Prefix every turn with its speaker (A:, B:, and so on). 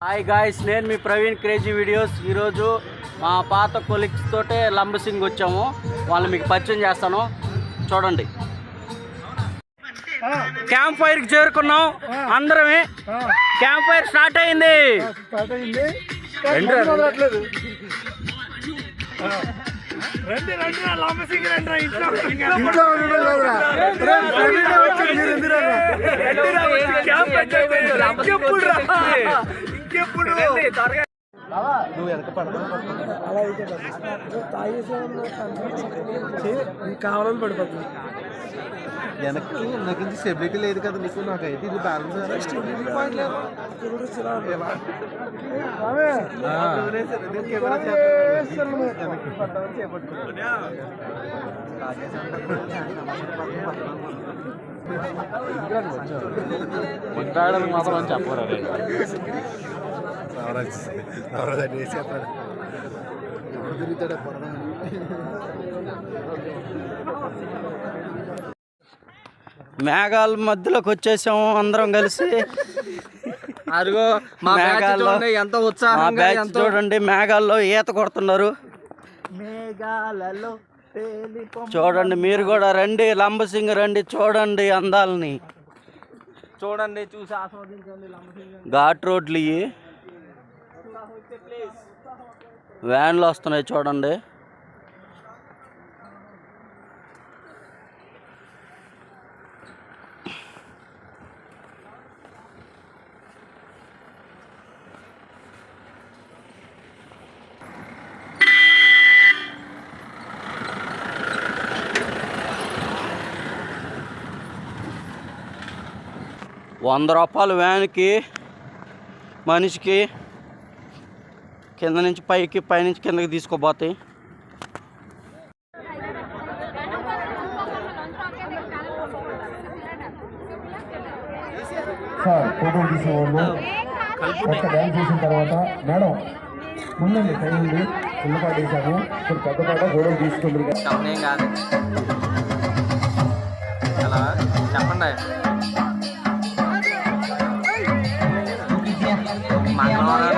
A: Hi guys, నేను మీ Praveen crazy videos. ఈరోజు మా పాత కొలీగ్స్ తోటే లంబసింగ్ వచ్చాము. వాళ్ళని మీకు పరిచయం చేస్తాను, చూడండి. క్యాంప్ ఫైర్కి చేరుకున్నాం అందరమే. క్యాంప్ ఫైర్ స్టార్ట్ అయింది.
B: నువ్వు వెనక కావాలని పడిపోతుంది. వెనక్కి నాకు ఇంక స్టెబిలిటీ లేదు కదా నీకు. నాకైతే ఇది బ్యాలెన్స్ మాత్రం అని చెప్పరు.
A: మేఘాల మధ్యలోకి వచ్చేసాము అందరం కలిసి.
B: అదిగో మా మేఘాల్లో ఎంత ఉత్సాహంగా
A: చూడండి, మేఘాల్లో ఈత కొడుతున్నారు.
B: మేఘాలలో
A: చూడండి, మీరు కూడా రండి, లంబసింగ్ రండి, చూడండి అందాలని.
B: చూడండి, చూసి ఆస్వాదించండి.
A: ఘాట్ రోడ్లు ఇవి, వ్యాన్లు వస్తున్నాయి చూడండి. ₹100 వ్యాన్కి, మనిషికి. కింద నుంచి పైకి, పైనుంచి కిందకి తీసుకోపోతాయి.
C: సార్ ఫోటోలు తీసేవాళ్ళు డ్యాన్స్ చేసిన తర్వాత మేడం ముందండి కైండి చిన్నపాటు వేసాము. ఇప్పుడు పెద్ద పాట ఫోటోలు తీసుకుంటుంది.
B: ఏం కాదు అలా చెప్పండి. మంగళవారం